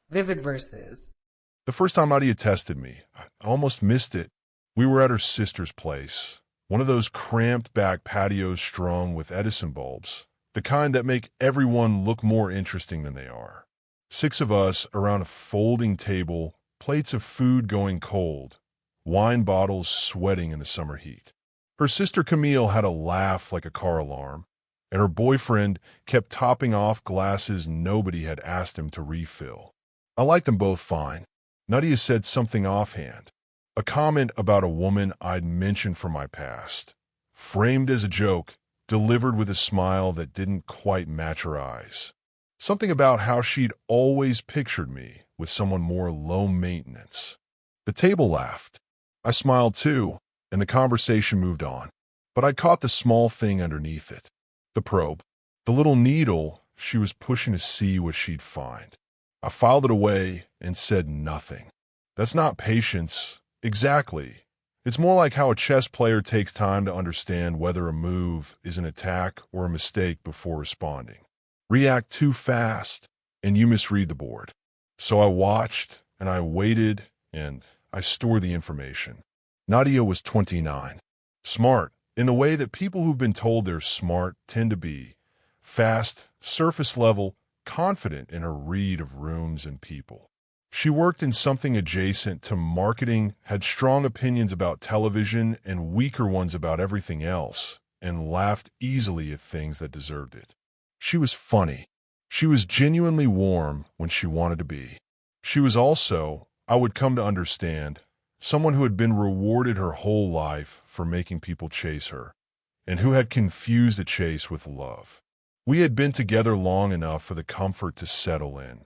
Vivid verses. The first time Nadia tested me, I almost missed it. We were at her sister's place, one of those cramped back patios strung with Edison bulbs, the kind that make everyone look more interesting than they are. 6 of us around a folding table, plates of food going cold, wine bottles sweating in the summer heat. Her sister Camille had a laugh like a car alarm, and her boyfriend kept topping off glasses nobody had asked him to refill. I liked them both fine. Nadia said something offhand, a comment about a woman I'd mentioned from my past, framed as a joke, delivered with a smile that didn't quite match her eyes. Something about how she'd always pictured me with someone more low maintenance. The table laughed. I smiled too, and the conversation moved on. But I caught the small thing underneath it. The probe. The little needle she was pushing to see what she'd find. I filed it away and said nothing. That's not patience. Exactly. It's more like how a chess player takes time to understand whether a move is an attack or a mistake before responding. React too fast, and you misread the board. So I watched, and I waited, and I stored the information. Nadia was 29. Smart, in the way that people who've been told they're smart tend to be. Fast, surface level, confident in her read of rooms and people. She worked in something adjacent to marketing, had strong opinions about television and weaker ones about everything else, and laughed easily at things that deserved it. She was funny. She was genuinely warm when she wanted to be. She was also, I would come to understand, someone who had been rewarded her whole life for making people chase her, and who had confused the chase with love. We had been together long enough for the comfort to settle in,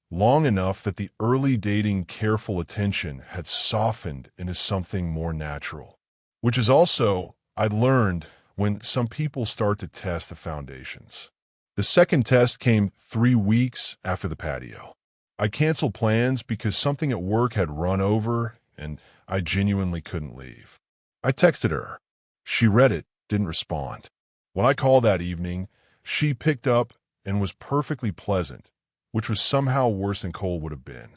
long enough that the early dating careful attention had softened into something more natural, which is also, I learned, when some people start to test the foundations. The second test came 3 weeks after the patio. I canceled plans because something at work had run over and I genuinely couldn't leave. I texted her. She read it, didn't respond. When I called that evening, she picked up and was perfectly pleasant, which was somehow worse than Cole would have been.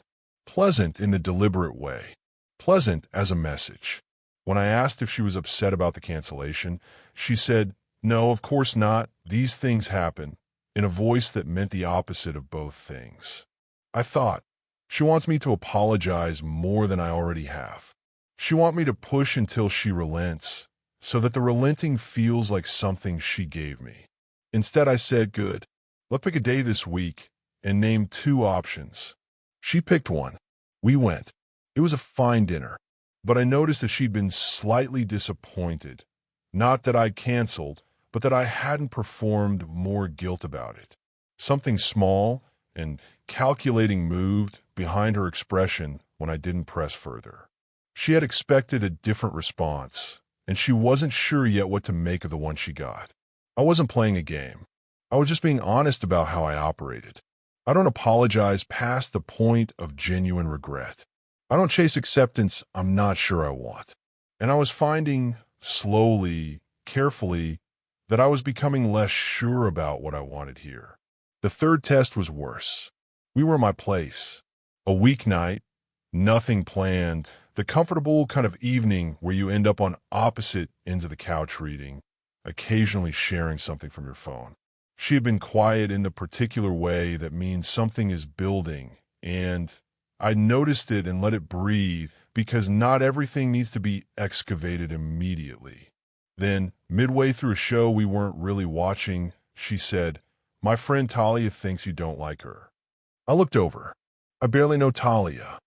Pleasant in the deliberate way. Pleasant as a message. When I asked if she was upset about the cancellation, she said, "No, of course not. These things happen," in a voice that meant the opposite of both things. I thought, she wants me to apologize more than I already have. She wants me to push until she relents, so that the relenting feels like something she gave me. Instead, I said, "Good. Let's pick a day this week," and named 2 options. She picked one. We went. It was a fine dinner, but I noticed that she'd been slightly disappointed. Not that I canceled, but that I hadn't performed more guilt about it. Something small and calculating moved behind her expression when I didn't press further. She had expected a different response, and she wasn't sure yet what to make of the one she got. I wasn't playing a game. I was just being honest about how I operated. I don't apologize past the point of genuine regret. I don't chase acceptance I'm not sure I want. And I was finding, slowly, carefully, that I was becoming less sure about what I wanted here. The third test was worse. We were in my place. A weeknight, nothing planned, the comfortable kind of evening where you end up on opposite ends of the couch reading, occasionally sharing something from your phone. She had been quiet in the particular way that means something is building, and I noticed it and let it breathe because not everything needs to be excavated immediately. Then, midway through a show we weren't really watching, she said, "My friend Talia thinks you don't like her." I looked over. I barely know Talia.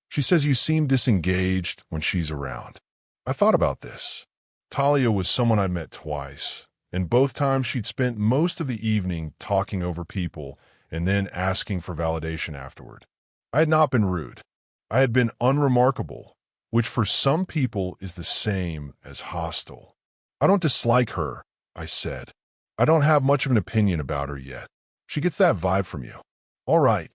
She says you seem disengaged when she's around. I thought about this. Talia was someone I'd met twice, and both times she'd spent most of the evening talking over people and then asking for validation afterward. I had not been rude. I had been unremarkable, which for some people is the same as hostile. "I don't dislike her," I said. "I don't have much of an opinion about her yet. She gets that vibe from you." "All right.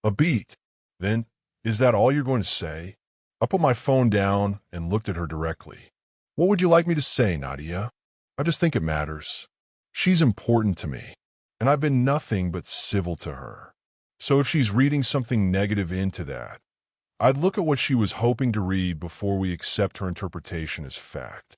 A beat. Then, is that all you're going to say?" I put my phone down and looked at her directly. "What would you like me to say, Nadia? I just think it matters. She's important to me, and I've been nothing but civil to her. So if she's reading something negative into that, I'd look at what she was hoping to read before we accept her interpretation as fact.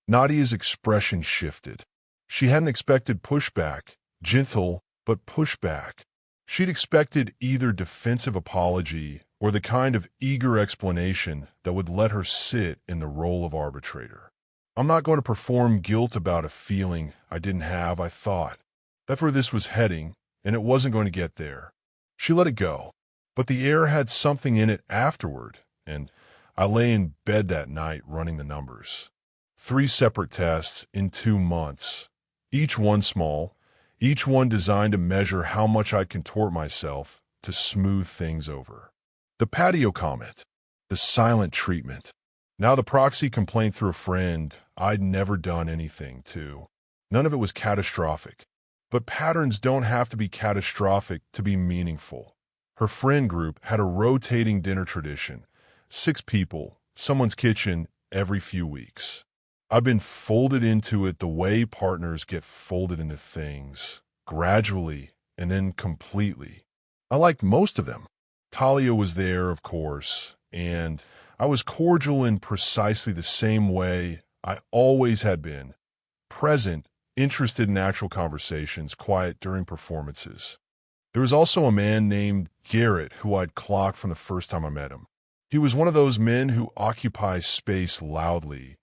Nadia's expression shifted. She hadn't expected pushback, gentle, but pushback. She'd expected either defensive apology or the kind of eager explanation that would let her sit in the role of arbitrator. I'm not going to perform guilt about a feeling I didn't have, I thought. That's where this was heading, and it wasn't going to get there. She let it go, but the air had something in it afterward, and I lay in bed that night running the numbers. 3 separate tests in 2 months, each one small, each one designed to measure how much I'd contort myself to smooth things over. The patio comment, the silent treatment. Now the proxy complaint through a friend I'd never done anything to. None of it was catastrophic. But patterns don't have to be catastrophic to be meaningful. Her friend group had a rotating dinner tradition. 6 people, someone's kitchen, every few weeks. I've been folded into it the way partners get folded into things, gradually and then completely. I liked most of them. Talia was there, of course, and I was cordial in precisely the same way I always had been. Present, interested in actual conversations, quiet during performances. There was also a man named Garrett who I'd clocked from the first time I met him. He was one of those men who occupy space loudly,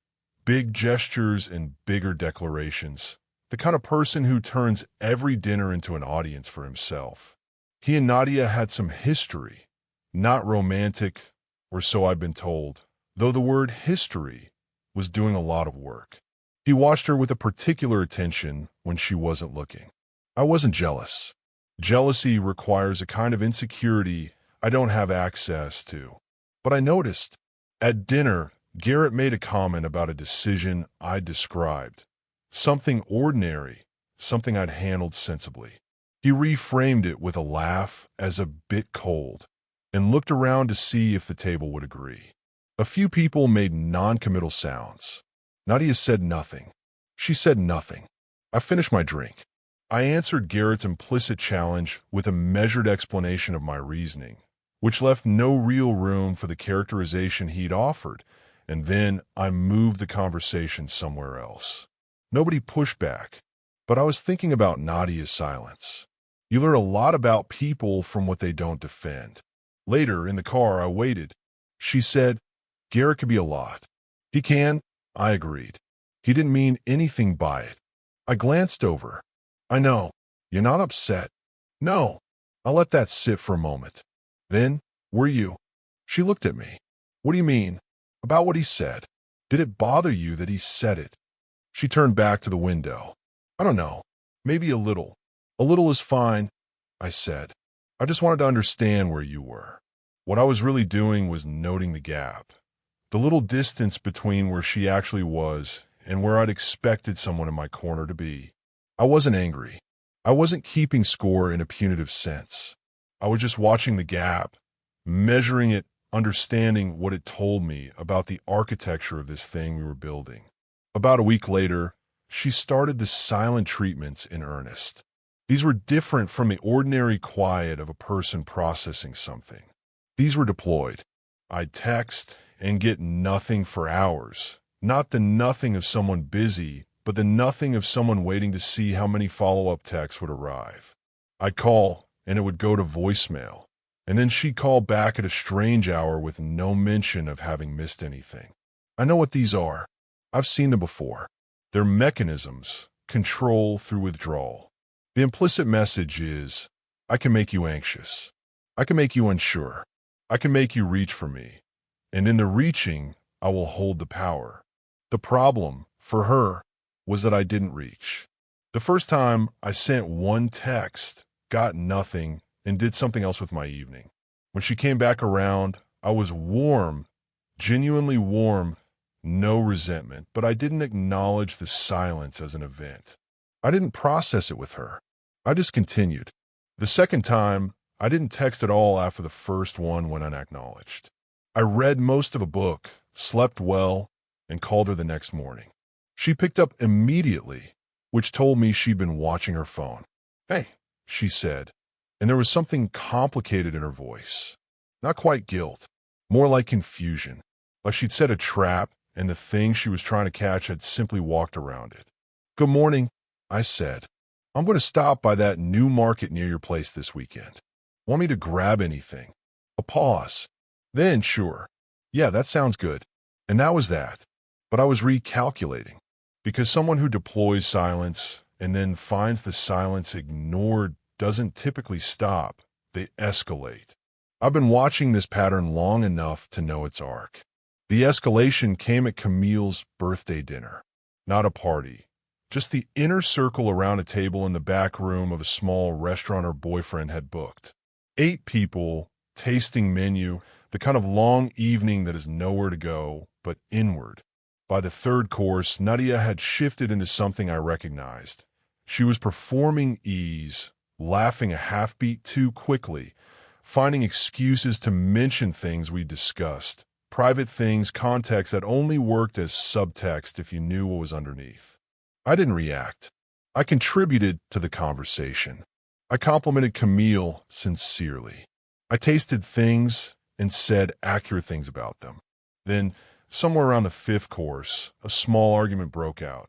big gestures and bigger declarations, the kind of person who turns every dinner into an audience for himself. He and Nadia had some history, not romantic, or so I'd been told, though the word history was doing a lot of work. He watched her with a particular attention when she wasn't looking. I wasn't jealous. Jealousy requires a kind of insecurity I don't have access to. But I noticed, at dinner, Garrett made a comment about a decision I'd described. Something ordinary, something I'd handled sensibly. He reframed it with a laugh as a bit cold, and looked around to see if the table would agree. A few people made non-committal sounds. Nadia said nothing. She said nothing. I finished my drink. I answered Garrett's implicit challenge with a measured explanation of my reasoning, which left no real room for the characterization he'd offered, and then I moved the conversation somewhere else. Nobody pushed back, but I was thinking about Nadia's silence. You learn a lot about people from what they don't defend. Later, in the car, I waited. She said, Garrett could be a lot. He can, I agreed. He didn't mean anything by it. I glanced over. I know. You're not upset. No. I'll let that sit for a moment. Then, were you? She looked at me. What do you mean? About what he said. Did it bother you that he said it? She turned back to the window. I don't know. Maybe a little. A little is fine, I said. I just wanted to understand where you were. What I was really doing was noting the gap. The little distance between where she actually was and where I'd expected someone in my corner to be. I wasn't angry. I wasn't keeping score in a punitive sense. I was just watching the gap, measuring it, understanding what it told me about the architecture of this thing we were building. About a week later, she started the silent treatments in earnest. These were different from the ordinary quiet of a person processing something. These were deployed. I'd text and get nothing for hours. Not the nothing of someone busy, but the nothing of someone waiting to see how many follow-up texts would arrive. I'd call, and it would go to voicemail. And then she'd call back at a strange hour with no mention of having missed anything. I know what these are. I've seen them before. They're mechanisms, control through withdrawal. The implicit message is, I can make you anxious. I can make you unsure. I can make you reach for me. And in the reaching, I will hold the power. The problem, for her, was that I didn't reach. The first time I sent one text, got nothing, and did something else with my evening. When she came back around, I was warm, genuinely warm, no resentment, but I didn't acknowledge the silence as an event. I didn't process it with her. I just continued. The second time, I didn't text at all after the first one went unacknowledged. I read most of a book, slept well, and called her the next morning. She picked up immediately, which told me she'd been watching her phone. Hey, she said, and there was something complicated in her voice. Not quite guilt, more like confusion, like she'd set a trap and the thing she was trying to catch had simply walked around it. "Good morning," I said. "I'm going to stop by that new market near your place this weekend. Want me to grab anything?" A pause. Then, "Sure. Yeah, that sounds good." And that was that. But I was recalculating, because someone who deploys silence and then finds the silence ignored doesn't typically stop. They escalate. I've been watching this pattern long enough to know its arc. The escalation came at Camille's birthday dinner. Not a party. Just the inner circle around a table in the back room of a small restaurant her boyfriend had booked. 8 people, tasting menu, the kind of long evening that is nowhere to go but inward. By the third course, Nadia had shifted into something I recognized. She was performing ease, laughing a half-beat too quickly, finding excuses to mention things we discussed, private things, context that only worked as subtext if you knew what was underneath. I didn't react. I contributed to the conversation. I complimented Camille sincerely. I tasted things and said accurate things about them. Then, somewhere around the 5th course, a small argument broke out.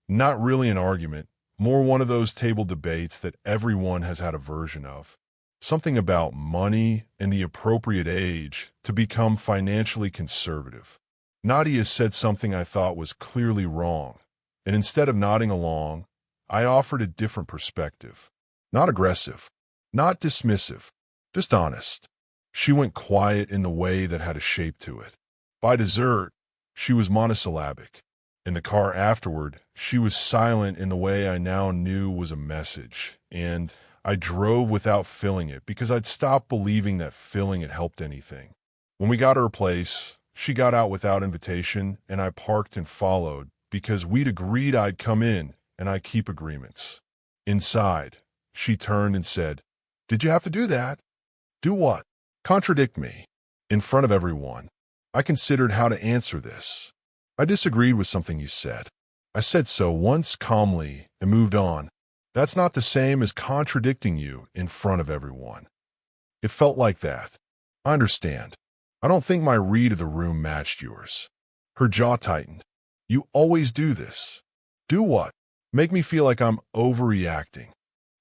Not really an argument, more one of those table debates that everyone has had a version of. Something about money and the appropriate age to become financially conservative. Nadia said something I thought was clearly wrong, and instead of nodding along, I offered a different perspective. Not aggressive, not dismissive, just honest. She went quiet in the way that had a shape to it. By dessert, she was monosyllabic. In the car afterward, she was silent in the way I now knew was a message, and I drove without filling it because I'd stopped believing that filling it helped anything. When we got to her place, she got out without invitation, and I parked and followed because we'd agreed I'd come in, and I keep agreements. Inside, she turned and said, "Did you have to do that?" "Do what?" "Contradict me. In front of everyone." I considered how to answer this. "I disagreed with something you said. I said so once calmly and moved on. That's not the same as contradicting you in front of everyone." It felt like that. "I understand. I don't think my read of the room matched yours." Her jaw tightened. "You always do this." "Do what?" "Make me feel like I'm overreacting."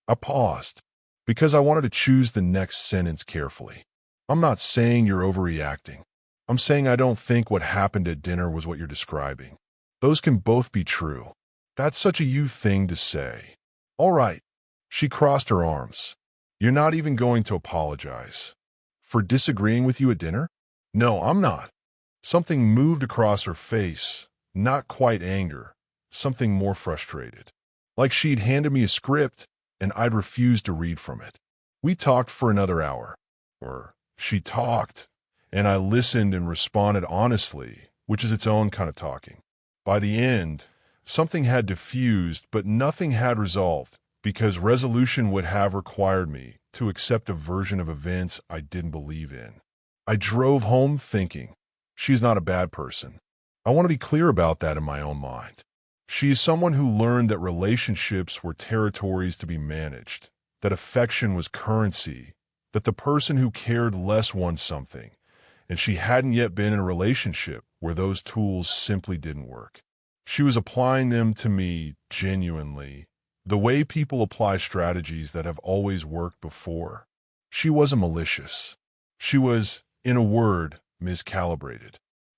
I paused, because I wanted to choose the next sentence carefully. "I'm not saying you're overreacting. I'm saying I don't think what happened at dinner was what you're describing. Those can both be true." "That's such a you thing to say." "All right." She crossed her arms. "You're not even going to apologize." "For disagreeing with you at dinner?" "No, I'm not." Something moved across her face, not quite anger, something more frustrated. Like she'd handed me a script, and I'd refused to read from it. We talked for another hour. Or she talked, and I listened and responded honestly, which is its own kind of talking. By the end, something had diffused, but nothing had resolved, because resolution would have required me to accept a version of events I didn't believe in. I drove home thinking, she's not a bad person. I want to be clear about that in my own mind. She is someone who learned that relationships were territories to be managed, that affection was currency, that the person who cared less won something, and she hadn't yet been in a relationship where those tools simply didn't work. She was applying them to me genuinely, the way people apply strategies that have always worked before. She wasn't malicious. She was, in a word, miscalibrated.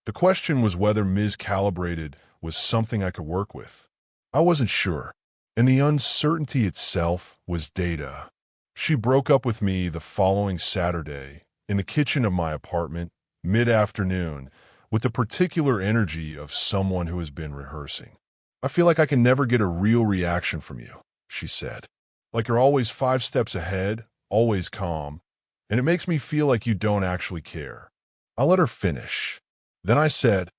The question was whether miscalibrated was something I could work with. I wasn't sure, and the uncertainty itself was data. She broke up with me the following Saturday in the kitchen of my apartment, mid-afternoon, with the particular energy of someone who has been rehearsing. "I feel like I can never get a real reaction from you," she said. "Like you're always 5 steps ahead, always calm, and it makes me feel like you don't actually care." I let her finish. Then I said,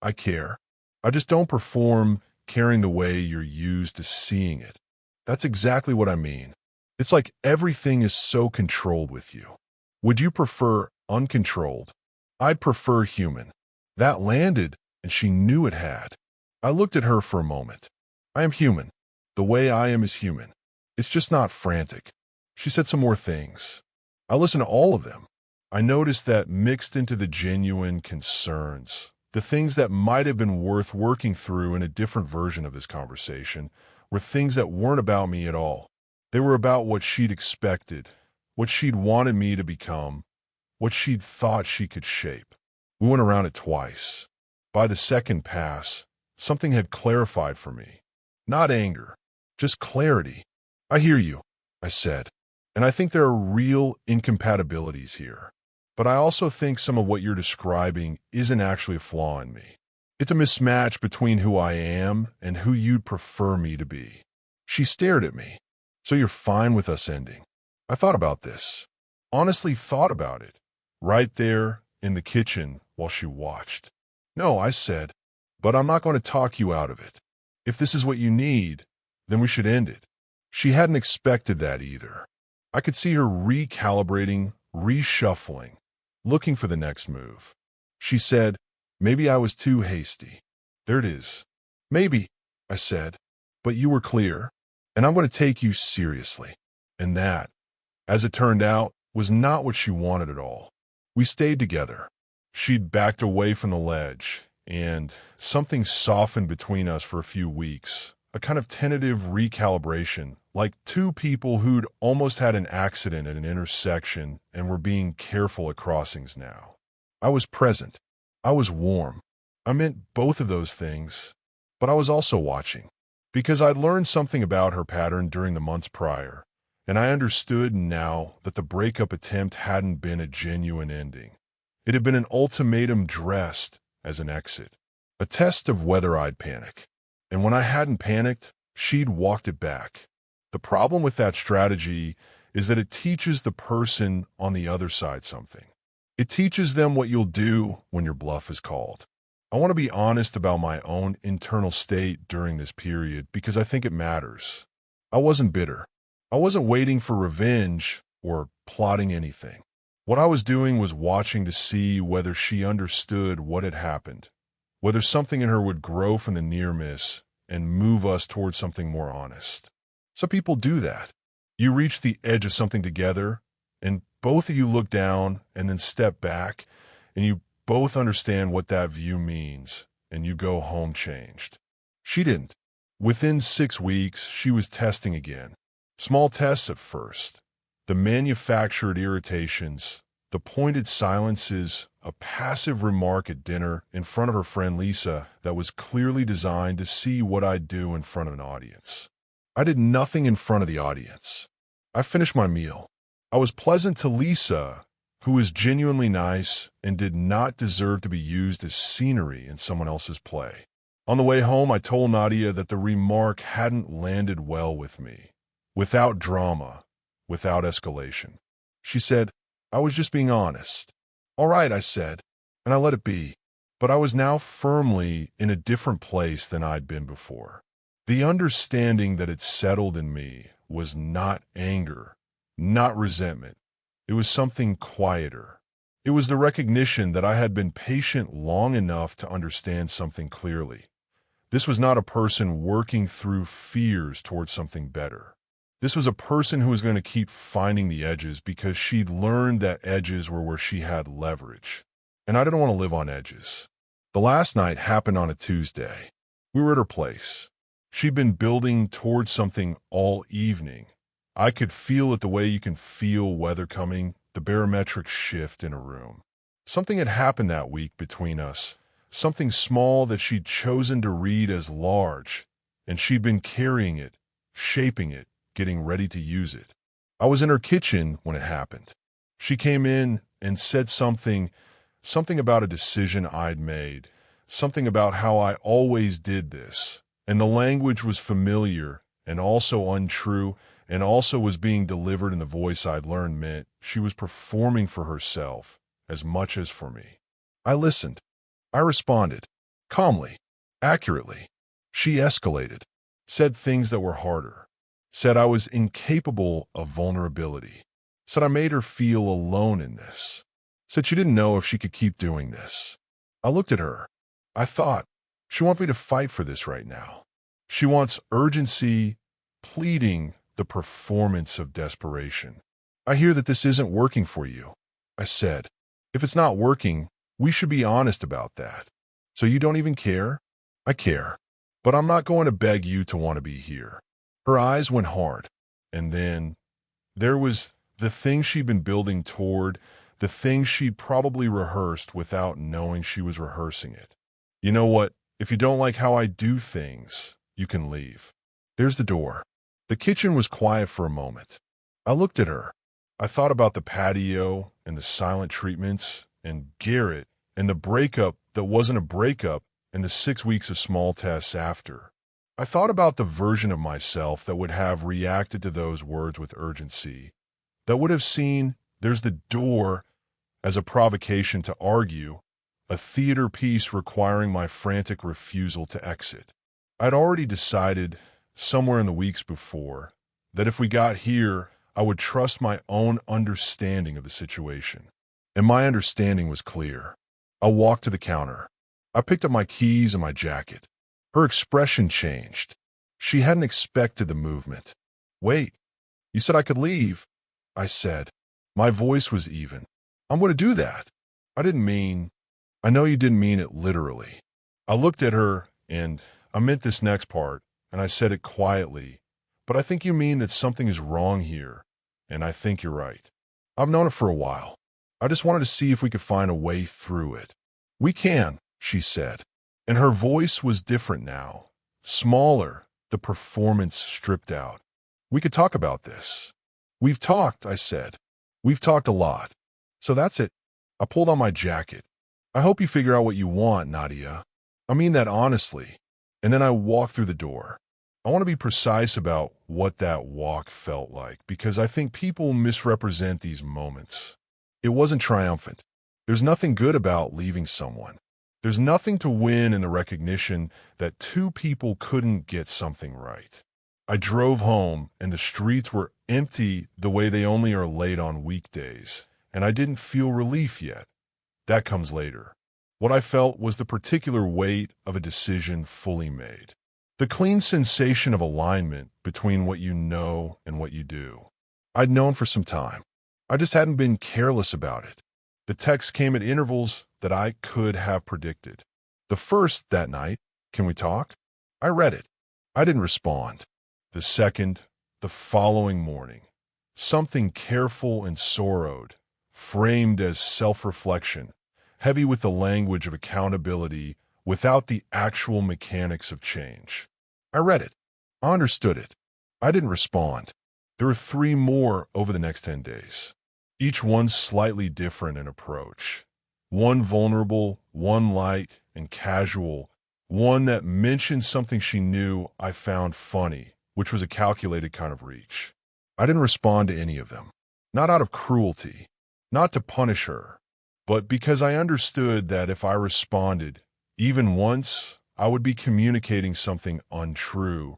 "I care. I just don't perform caring the way you're used to seeing it. That's exactly what I mean. It's like everything is so controlled with you. Would you prefer uncontrolled?" "I'd prefer human." That landed, and she knew it had. I looked at her for a moment. "I am human. The way I am is human. It's just not frantic." She said some more things. I listened to all of them. I noticed that mixed into the genuine concerns, the things that might have been worth working through in a different version of this conversation, were things that weren't about me at all. They were about what she'd expected, what she'd wanted me to become, what she'd thought she could shape. We went around it twice. By the second pass, something had clarified for me. Not anger, just clarity. I hear you, I said, and I think there are real incompatibilities here. But I also think some of what you're describing isn't actually a flaw in me. It's a mismatch between who I am and who you'd prefer me to be. She stared at me. So you're fine with us ending? I thought about this. Honestly thought about it. Right there in the kitchen while she watched. No, I said, but I'm not going to talk you out of it. If this is what you need, then we should end it. She hadn't expected that either. I could see her recalibrating, reshuffling, looking for the next move. She said, maybe I was too hasty. There it is. Maybe, I said, but you were clear, and I'm going to take you seriously. And that, as it turned out, was not what she wanted at all. We stayed together. She'd backed away from the ledge, and something softened between us for a few weeks, a kind of tentative recalibration, like two people who'd almost had an accident at an intersection and were being careful at crossings now. I was present. I was warm. I meant both of those things, but I was also watching, because I'd learned something about her pattern during the months prior, and I understood now that the breakup attempt hadn't been a genuine ending. It had been an ultimatum dressed as an exit, a test of whether I'd panic. And when I hadn't panicked, she'd walked it back. The problem with that strategy is that it teaches the person on the other side something. It teaches them what you'll do when your bluff is called. I want to be honest about my own internal state during this period because I think it matters. I wasn't bitter. I wasn't waiting for revenge or plotting anything. What I was doing was watching to see whether she understood what had happened, whether something in her would grow from the near miss and move us towards something more honest. Some people do that. You reach the edge of something together, and both of you look down and then step back, and you both understand what that view means, and you go home changed. She didn't. Within 6 weeks, she was testing again. Small tests at first. The manufactured irritations, the pointed silences, a passive remark at dinner in front of her friend Lisa that was clearly designed to see what I'd do in front of an audience. I did nothing in front of the audience. I finished my meal. I was pleasant to Lisa, who was genuinely nice and did not deserve to be used as scenery in someone else's play. On the way home, I told Nadia that the remark hadn't landed well with me. Without drama, without escalation. She said, I was just being honest. All right, I said, and I let it be. But I was now firmly in a different place than I'd been before. The understanding that had settled in me was not anger, not resentment. It was something quieter. It was the recognition that I had been patient long enough to understand something clearly. This was not a person working through fears towards something better. This was a person who was going to keep finding the edges because she'd learned that edges were where she had leverage. And I didn't want to live on edges. The last night happened on a Tuesday. We were at her place. She'd been building towards something all evening. I could feel it the way you can feel weather coming, the barometric shift in a room. Something had happened that week between us, something small that she'd chosen to read as large, and she'd been carrying it, shaping it, getting ready to use it. I was in her kitchen when it happened. She came in and said something about a decision I'd made, something about how I always did this, and the language was familiar and also untrue and also was being delivered in the voice I'd learned meant she was performing for herself as much as for me. I listened. I responded, calmly, accurately. She escalated, said things that were harder. Said I was incapable of vulnerability. Said I made her feel alone in this. Said she didn't know if she could keep doing this. I looked at her. I thought, she wants me to fight for this right now. She wants urgency, pleading, the performance of desperation. I hear that this isn't working for you, I said. If it's not working, we should be honest about that. So you don't even care? I care. But I'm not going to beg you to want to be here. Her eyes went hard. And then there was the thing she'd been building toward, the thing she'd probably rehearsed without knowing she was rehearsing it. You know what? If you don't like how I do things, you can leave. There's the door. The kitchen was quiet for a moment. I looked at her. I thought about the patio and the silent treatments and Garrett and the breakup that wasn't a breakup and the 6 weeks of small tests after. I thought about the version of myself that would have reacted to those words with urgency, that would have seen "there's the door" as a provocation to argue, a theater piece requiring my frantic refusal to exit. I'd already decided, somewhere in the weeks before, that if we got here, I would trust my own understanding of the situation. And my understanding was clear. I walked to the counter. I picked up my keys and my jacket. Her expression changed. She hadn't expected the movement. "Wait, you said I could leave," I said. My voice was even. "I'm going to do that. I know you didn't mean it literally." I looked at her, and I meant this next part, and I said it quietly. "But I think you mean that something is wrong here, and I think you're right. I've known it for a while. I just wanted to see if we could find a way through it." "We can," she said. And her voice was different now, smaller, the performance stripped out. "We could talk about this." "We've talked," I said. "We've talked a lot. So that's it." I pulled on my jacket. "I hope you figure out what you want, Nadia. I mean that honestly." And then I walked through the door. I want to be precise about what that walk felt like, because I think people misrepresent these moments. It wasn't triumphant. There's nothing good about leaving someone. There's nothing to win in the recognition that two people couldn't get something right. I drove home, and the streets were empty the way they only are late on weekdays, and I didn't feel relief yet. That comes later. What I felt was the particular weight of a decision fully made. The clean sensation of alignment between what you know and what you do. I'd known for some time. I just hadn't been careless about it. The text came at intervals that I could have predicted. The first that night, "Can we talk?" I read it. I didn't respond. The second, the following morning. Something careful and sorrowed, framed as self-reflection, heavy with the language of accountability without the actual mechanics of change. I read it. I understood it. I didn't respond. There were 3 more over the next 10 days. Each one slightly different in approach. One vulnerable, one light and casual, one that mentioned something she knew I found funny, which was a calculated kind of reach. I didn't respond to any of them. Not out of cruelty, not to punish her, but because I understood that if I responded, even once, I would be communicating something untrue,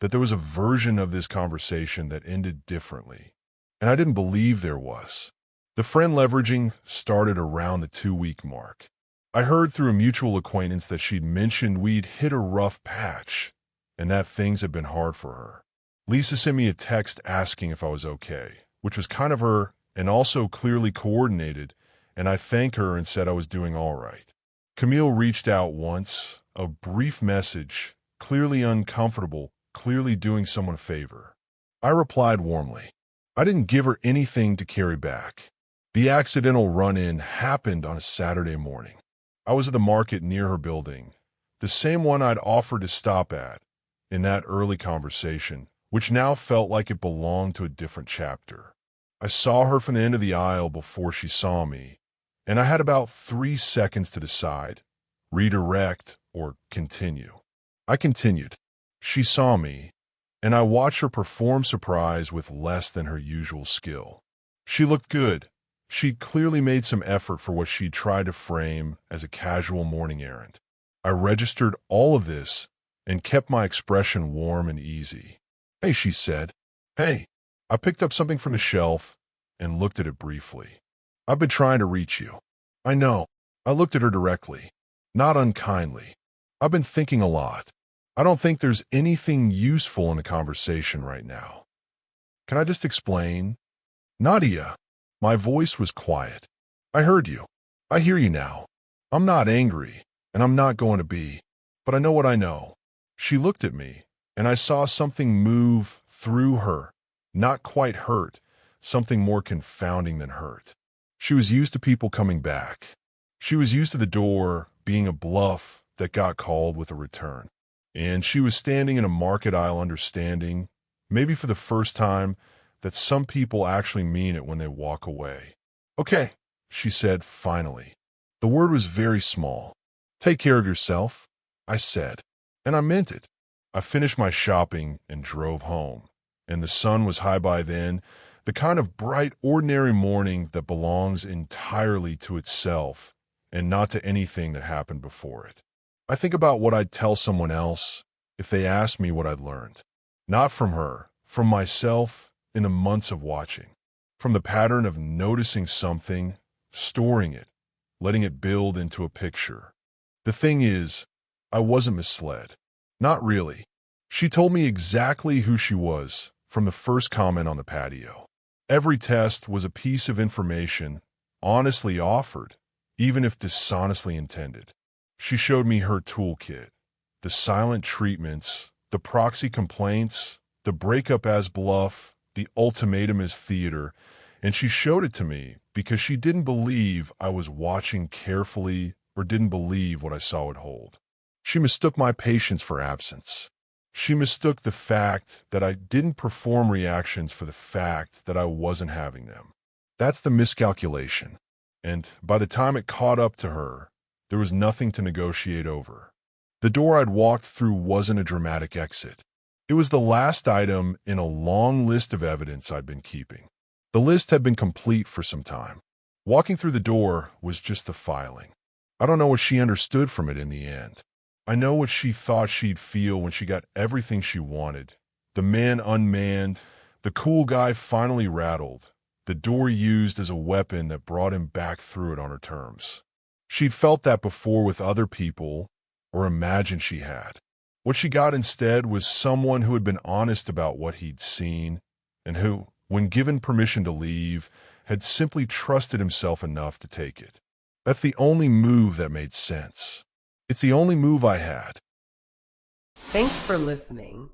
that there was a version of this conversation that ended differently. And I didn't believe there was. The friend leveraging started around the 2-week mark. I heard through a mutual acquaintance that she'd mentioned we'd hit a rough patch, and that things had been hard for her. Lisa sent me a text asking if I was okay, which was kind of her and also clearly coordinated, and I thanked her and said I was doing all right. Camille reached out once, a brief message, clearly uncomfortable, clearly doing someone a favor. I replied warmly. I didn't give her anything to carry back. The accidental run-in happened on a Saturday morning. I was at the market near her building, the same one I'd offered to stop at in that early conversation, which now felt like it belonged to a different chapter. I saw her from the end of the aisle before she saw me, and I had about 3 seconds to decide, redirect or continue. I continued. She saw me, and I watched her perform surprise with less than her usual skill. She looked good. She'd clearly made some effort for what she'd tried to frame as a casual morning errand. I registered all of this and kept my expression warm and easy. "Hey," she said. "Hey." I picked up something from the shelf and looked at it briefly. "I've been trying to reach you." "I know." I looked at her directly, not unkindly. "I've been thinking a lot. I don't think there's anything useful in the conversation right now. Can I just explain? Nadia. My voice was quiet. I heard you. I hear you now. I'm not angry, and I'm not going to be, but I know what I know. She looked at me, and I saw something move through her, not quite hurt, something more confounding than hurt. She was used to people coming back. She was used to the door being a bluff that got called with a return. And she was standing in a market aisle understanding, maybe for the first time, that some people actually mean it when they walk away. Okay, she said finally. The word was very small. Take care of yourself, I said. And I meant it. I finished my shopping and drove home. And the sun was high by then, the kind of bright, ordinary morning that belongs entirely to itself and not to anything that happened before it. I think about what I'd tell someone else if they asked me what I'd learned. Not from her, from myself in the months of watching. From the pattern of noticing something, storing it, letting it build into a picture. The thing is, I wasn't misled. Not really. She told me exactly who she was from the first comment on the patio. Every test was a piece of information honestly offered, even if dishonestly intended. She showed me her toolkit, the silent treatments, the proxy complaints, the breakup as bluff, the ultimatum as theater, and she showed it to me because she didn't believe I was watching carefully or didn't believe what I saw would hold. She mistook my patience for absence. She mistook the fact that I didn't perform reactions for the fact that I wasn't having them. That's the miscalculation. And by the time it caught up to her, there was nothing to negotiate over. The door I'd walked through wasn't a dramatic exit. It was the last item in a long list of evidence I'd been keeping. The list had been complete for some time. Walking through the door was just the filing. I don't know what she understood from it in the end. I know what she thought she'd feel when she got everything she wanted. The man unmanned, the cool guy finally rattled, the door used as a weapon that brought him back through it on her terms. She'd felt that before with other people, or imagined she had. What she got instead was someone who had been honest about what he'd seen, and who, when given permission to leave, had simply trusted himself enough to take it. That's the only move that made sense. It's the only move I had. Thanks for listening.